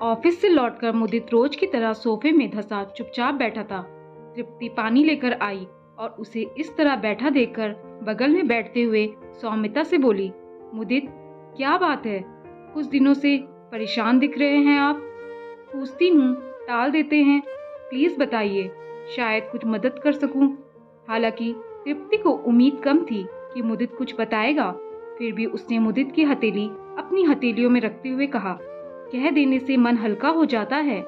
Office से लौटकर मुदित रोज की तरह सोफे में धंसा चुपचाप बैठा था। तृप्ति पानी लेकर आई और उसे इस तरह बैठा देखकर बगल में बैठते हुए सौमिता से बोली, मुदित क्या बात है, कुछ दिनों से परेशान दिख रहे हैं आप। पूछती हूँ टाल देते हैं, प्लीज बताइए, शायद कुछ मदद कर सकूं। हालांकि तृप्ति को उम्मीद कम थी कि मुदित कुछ बताएगा, फिर भी उसने मुदित की हथेली अपनी हथेलियों में रखते हुए कहा, कह देने से मन हल्का हो जाता है।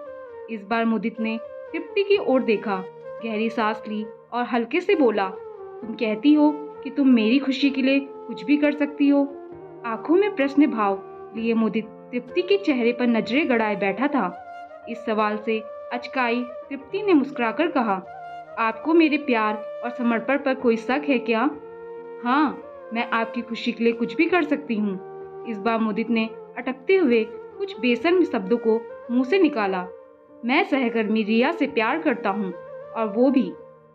इस बार मुदित ने तृप्ति की ओर देखा, गहरी सांस ली और हल्के से बोला, तुम कहती हो कि तुम मेरी खुशी के लिए कुछ भी कर सकती हो। आंखों में प्रश्न भाव लिए मुदित तृप्ति के चेहरे पर नजरें गड़ाए बैठा था। इस सवाल से अचकाई तृप्ति ने मुस्कुराकर कहा, आपको मेरे प्यार और समर्पण पर कोई शक है क्या? हाँ, मैं आपकी खुशी के लिए कुछ भी कर सकती हूँ। इस बार मुदित ने अटकते हुए कुछ बेशर्म शब्दों को मुंह से निकाला। मैं सहकर्मी रिया से प्यार करता हूँ और वो भी।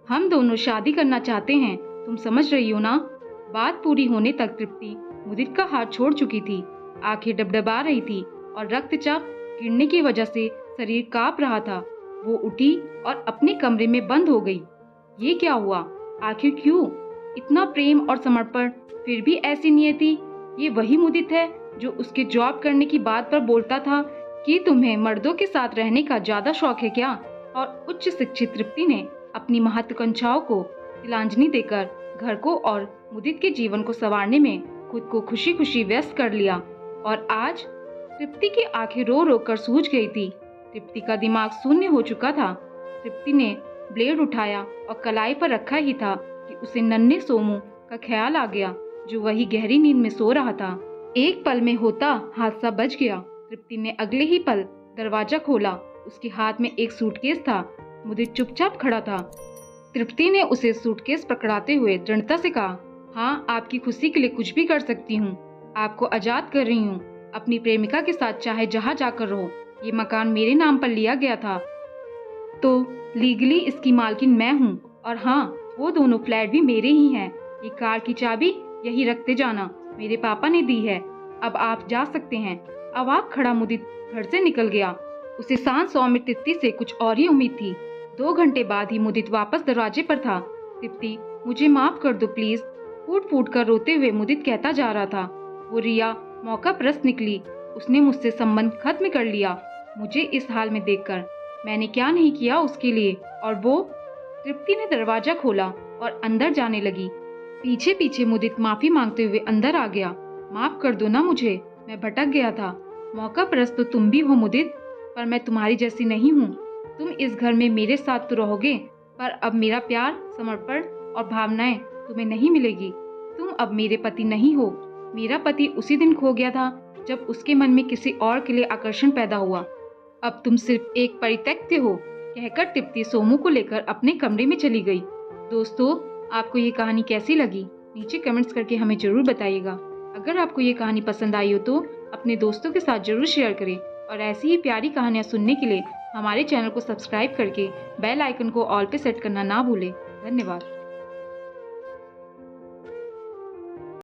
हम दोनों शादी करना चाहते हैं, तुम समझ रही हो ना? बात पूरी होने तक तृप्ति मुदित का हाथ छोड़ चुकी थी। आंखें डबडबा रही थी और रक्तचाप गिरने की वजह से शरीर कांप रहा था। वो उठी और अपने कमरे में बंद हो गई। ये क्या हुआ? आखिर क्यों? इतना प्रेम और समर्पण, फिर भी ऐसी नियति। ये वही मुदित है जो उसके जॉब करने की बात पर बोलता था कि तुम्हें मर्दों के साथ रहने का ज्यादा शौक है क्या? और उच्च शिक्षित तृप्ति ने अपनी महत्वाकांक्षाओं को तिलांजलि देकर घर को और मुदित के जीवन को संवारने में खुद को खुशी खुशी व्यस्त कर लिया। और आज तृप्ति की आंखें रो रो कर सूज गई थी। तृप्ति का दिमाग शून्य हो चुका था। तृप्ति ने ब्लेड उठाया और कलाई पर रखा ही था कि उसे नन्हे सोमू का ख्याल आ गया, जो वही गहरी नींद में सो रहा था। एक पल में होता हादसा बच गया। तृप्ति ने अगले ही पल दरवाजा खोला। उसके हाथ में एक सूटकेस था। मुदित चुपचाप खड़ा था। तृप्ति ने उसे सूटकेस पकड़ाते हुए दृढ़ता से कहा, हाँ, आपकी खुशी के लिए कुछ भी कर सकती हूँ। आपको आजाद कर रही हूँ। अपनी प्रेमिका के साथ चाहे जहाँ जाकर रहो। ये मकान मेरे नाम पर लिया गया था, तो लीगली इसकी मालकिन मैं हूँ। और हाँ, वो दोनों फ्लैट भी मेरे ही हैं। ये कार की चाबी यही रखते जाना, मेरे पापा ने दी है। अब आप जा सकते हैं। अवाक खड़ा मुदित घर से निकल गया। उसे शांत सौम्य तृप्ति से कुछ और ही उम्मीद थी। 2 घंटे बाद ही मुदित वापस दरवाजे पर था। तृप्ति, मुझे माफ कर दो प्लीज, फूट फूट कर रोते हुए मुदित कहता जा रहा था। वो रिया मौका परस्त निकली। उसने मुझसे संबंध खत्म कर लिया। मुझे इस हाल में देखकर मैंने क्या नहीं किया उसके लिए। और वो, तृप्ति ने दरवाजा खोला और अंदर जाने लगी। पीछे पीछे मुदित माफी मांगते हुए अंदर आ गया। माफ कर दो ना मुझे, मैं भटक गया था। मौका परस्त तो तुम भी हो मुदित, पर मैं तुम्हारी जैसी नहीं हूँ। तुम इस घर में मेरे साथ तो रहोगे, पर अब मेरा प्यार, समर्पण और भावनाएं तुम्हें नहीं मिलेगी। तुम अब मेरे पति नहीं हो। मेरा पति उसी दिन खो गया था जब उसके मन में किसी और के लिए आकर्षण पैदा हुआ। अब तुम सिर्फ एक परित्यक्ता हो, कहकर तृप्ति सोमू को लेकर अपने कमरे में चली गई। दोस्तों, आपको ये कहानी कैसी लगी? नीचे कमेंट्स करके हमें जरूर बताइएगा। अगर आपको ये कहानी पसंद आई हो तो अपने दोस्तों के साथ जरूर शेयर करें और ऐसी ही प्यारी कहानियाँ सुनने के लिए हमारे चैनल को सब्सक्राइब करके बेल आइकन को ऑल पे सेट करना ना भूलें। धन्यवाद।